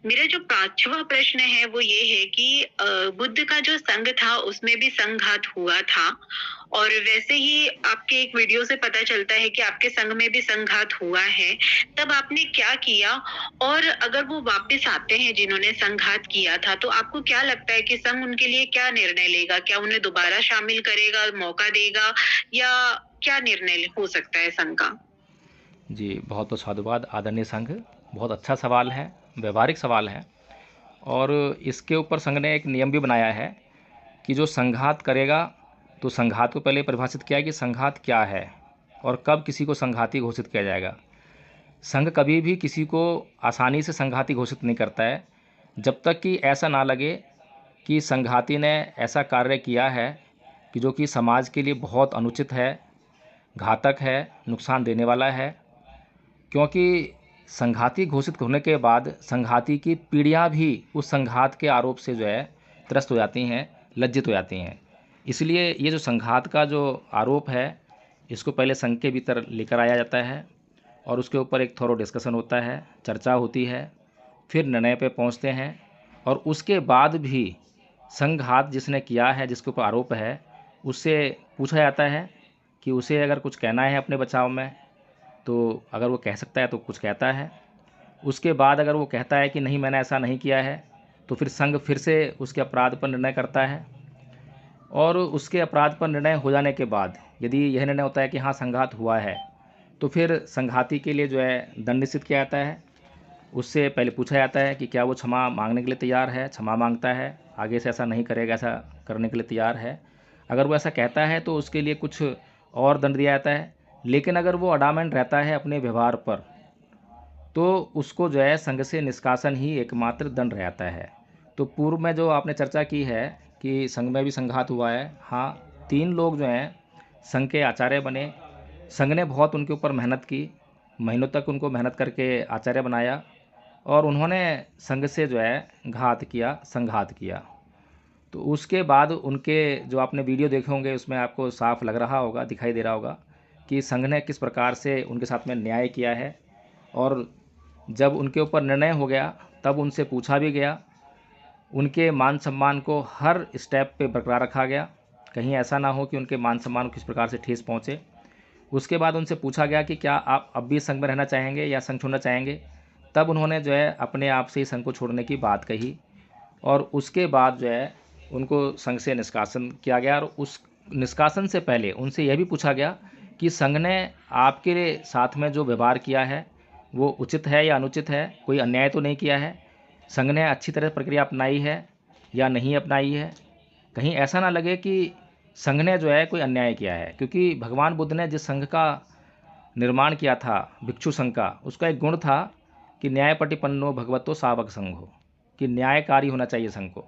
मेरा जो 5वां प्रश्न है वो ये है कि बुद्ध का जो संघ था उसमें भी संघात हुआ था, और वैसे ही आपके एक वीडियो से पता चलता है कि आपके संघ में भी संघात हुआ है। तब आपने क्या किया? और अगर वो वापस आते हैं जिन्होंने संघात किया था, तो आपको क्या लगता है कि संघ उनके लिए क्या निर्णय लेगा? क्या उन्हें दोबारा शामिल करेगा, मौका देगा, या क्या निर्णय हो सकता है संघ का? जी, बहुत बहुत साधुवाद आदरणीय संघ। बहुत अच्छा सवाल है, व्यवहारिक सवाल है। और इसके ऊपर संघ ने एक नियम भी बनाया है कि जो संघात करेगा, तो संघात को पहले परिभाषित किया है कि संघात क्या है और कब किसी को संघाती घोषित किया जाएगा। संघ कभी भी किसी को आसानी से संघाती घोषित नहीं करता है, जब तक कि ऐसा ना लगे कि संघाती ने ऐसा कार्य किया है कि जो कि समाज के लिए बहुत अनुचित है, घातक है, नुकसान देने वाला है। क्योंकि संघाती घोषित होने के बाद संघाती की पीढ़ियां भी उस संघात के आरोप से जो है त्रस्त हो जाती हैं, लज्जित हो जाती हैं। इसलिए ये जो संघात का जो आरोप है, इसको पहले संघ के भीतर लेकर आया जाता है और उसके ऊपर एक थोरो डिस्कशन होता है, चर्चा होती है, फिर निर्णय पे पहुंचते हैं। और उसके बाद भी संघात जिसने किया है, जिसके ऊपर आरोप है, उससे पूछा जाता है कि उसे अगर कुछ कहना है अपने बचाव में, तो अगर वो कह सकता है तो कुछ कहता है। उसके बाद अगर वो कहता है कि नहीं मैंने ऐसा नहीं किया है, तो फिर संघ फिर से उसके अपराध पर निर्णय करता है। और उसके अपराध पर निर्णय हो जाने के बाद यदि यह निर्णय होता है कि हाँ संघात हुआ है, तो फिर संघाती के लिए जो है दंड निश्चित किया जाता है। उससे पहले पूछा जाता है कि क्या वो क्षमा मांगने के लिए तैयार है, क्षमा मांगता है, आगे से ऐसा नहीं करेगा, ऐसा करने के लिए तैयार है। अगर वो ऐसा कहता है तो उसके लिए कुछ और दंड दिया जाता है। लेकिन अगर वो अडामेंट रहता है अपने व्यवहार पर, तो उसको जो है संघ से निष्कासन ही एकमात्र दंड रहता है। तो पूर्व में जो आपने चर्चा की है कि संघ में भी संघात हुआ है, हाँ, 3 लोग जो हैं संघ के आचार्य बने। संघ ने बहुत उनके ऊपर मेहनत की, महीनों तक उनको मेहनत करके आचार्य बनाया, और उन्होंने संघ से जो है घात किया, संघात किया। तो उसके बाद उनके जो आपने वीडियो देखे होंगे उसमें आपको साफ लग रहा होगा, दिखाई दे रहा होगा कि संघ ने किस प्रकार से उनके साथ में न्याय किया है। और जब उनके ऊपर निर्णय हो गया तब उनसे पूछा भी गया, उनके मान सम्मान को हर स्टेप पे बरकरार रखा गया, कहीं ऐसा ना हो कि उनके मान सम्मान को किस प्रकार से ठेस पहुँचे। उसके बाद उनसे पूछा गया कि क्या आप अब भी संघ में रहना चाहेंगे या संघ छोड़ना चाहेंगे। तब उन्होंने जो है अपने आप से ही संघ को छोड़ने की बात कही, और उसके बाद जो है उनको संघ से निष्कासन किया गया। और उस निष्कासन से पहले उनसे यह भी पूछा गया कि संघ ने आपके साथ में जो व्यवहार किया है वो उचित है या अनुचित है, कोई अन्याय तो नहीं किया है, संघ ने अच्छी तरह प्रक्रिया अपनाई है या नहीं अपनाई है। कहीं ऐसा ना लगे कि संघ ने जो है कोई अन्याय किया है। क्योंकि भगवान बुद्ध ने जिस संघ का निर्माण किया था, भिक्षु संघ का, उसका एक गुण था कि न्यायपटिपन्नो भगवतो सावक संघो, कि न्यायकारी होना चाहिए संघ को।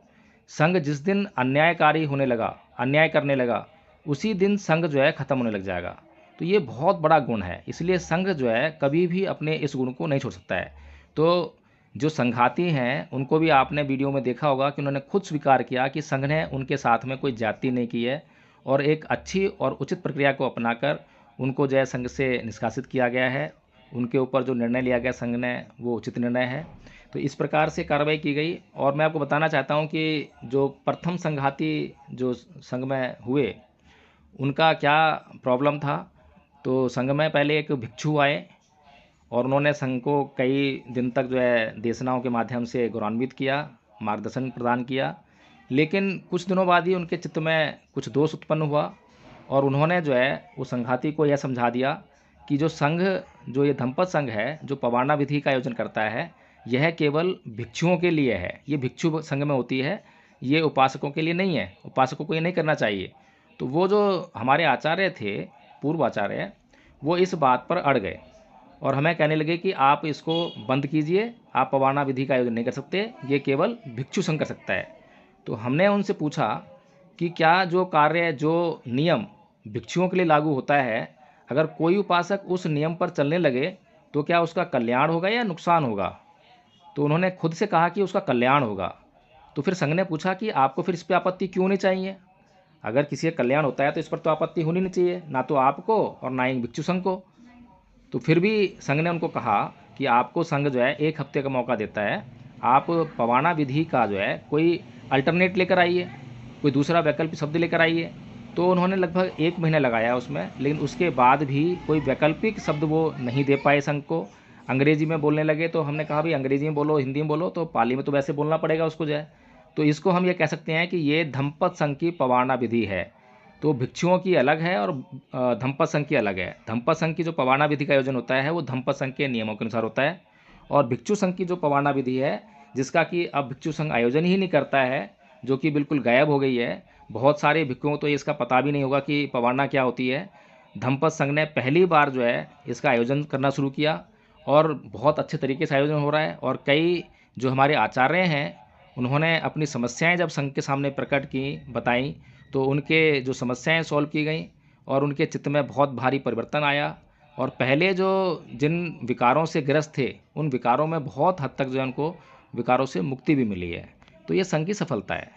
संघ जिस दिन अन्यायकारी होने लगा, अन्याय करने लगा, उसी दिन संघ जो है ख़त्म होने लग जाएगा। तो ये बहुत बड़ा गुण है, इसलिए संघ जो है कभी भी अपने इस गुण को नहीं छोड़ सकता है। तो जो संघाती हैं उनको भी आपने वीडियो में देखा होगा कि उन्होंने खुद स्वीकार किया कि संघ ने उनके साथ में कोई जाति नहीं की है, और एक अच्छी और उचित प्रक्रिया को अपनाकर उनको जो है संघ से निष्कासित किया गया है। उनके ऊपर जो निर्णय लिया गया संघ ने, वो उचित निर्णय है। तो इस प्रकार से कार्रवाई की गई। और मैं आपको बताना चाहता हूँ कि जो प्रथम संघाती जो संघ में हुए, उनका क्या प्रॉब्लम था। तो संघ में पहले एक भिक्षु आए और उन्होंने संघ को कई दिन तक जो है देशनाओं के माध्यम से गौरवान्वित किया, मार्गदर्शन प्रदान किया। लेकिन कुछ दिनों बाद ही उनके चित्त में कुछ दोष उत्पन्न हुआ, और उन्होंने जो है वो संघाती को यह समझा दिया कि जो संघ, जो ये धम्पत संघ है, जो पवारना विधि का आयोजन करता है, यह केवल भिक्षुओं के लिए है। ये भिक्षु संघ में होती है, ये उपासकों के लिए नहीं है, उपासकों को ये नहीं करना चाहिए। तो वो जो हमारे आचार्य थे, पूर्व आचार्य, वो इस बात पर अड़ गए और हमें कहने लगे कि आप इसको बंद कीजिए, आप पवारना विधि का आयोजन नहीं कर सकते, ये केवल भिक्षु संघ कर सकता है। तो हमने उनसे पूछा कि क्या जो कार्य, जो नियम भिक्षुओं के लिए लागू होता है, अगर कोई उपासक उस नियम पर चलने लगे तो क्या उसका कल्याण होगा या नुकसान होगा। तो उन्होंने खुद से कहा कि उसका कल्याण होगा। तो फिर संघ ने पूछा कि आपको फिर इस पर आपत्ति क्यों नहीं चाहिए। अगर किसी का कल्याण होता है तो इस पर तो आपत्ति होनी नहीं चाहिए, ना तो आपको और ना ही भिक्षु संघ को। तो फिर भी संघ ने उनको कहा कि आपको संघ जो है 1 हफ्ते का मौका देता है, आप पवाना विधि का जो है कोई अल्टरनेट लेकर आइए, कोई दूसरा वैकल्पिक शब्द लेकर आइए। तो उन्होंने लगभग 1 महीना लगाया उसमें, लेकिन उसके बाद भी कोई वैकल्पिक शब्द वो नहीं दे पाए संघ को। अंग्रेजी में बोलने लगे तो हमने कहा भाई अंग्रेजी में बोलो, हिंदी में बोलो, तो पाली में तो वैसे बोलना पड़ेगा उसको जो है। तो इसको हम ये कह सकते हैं कि ये धम्मपद संघ की पवाना विधि है। तो भिक्षुओं की अलग है और धम्मपद संघ की अलग है। धम्मपद संघ की जो पवाना विधि का आयोजन होता है वो धम्मपद संघ के नियमों के अनुसार होता है, और भिक्षु संघ की जो पवाना विधि है, जिसका कि अब भिक्षु संघ आयोजन ही नहीं करता है, जो कि बिल्कुल गायब हो गई है। बहुत सारे भिक्षुओं को तो इसका पता भी नहीं होगा कि पवाना क्या होती है। धम्मपद संघ ने पहली बार जो है इसका आयोजन करना शुरू किया, और बहुत अच्छे तरीके से आयोजन हो रहा है। और कई जो हमारे आचार्य हैं उन्होंने अपनी समस्याएं जब संघ के सामने प्रकट की, बताई, तो उनके जो समस्याएं सॉल्व की गई और उनके चित्त में बहुत भारी परिवर्तन आया। और पहले जो जिन विकारों से ग्रस्त थे उन विकारों में बहुत हद तक जो है उनको विकारों से मुक्ति भी मिली है। तो ये संघ की सफलता है।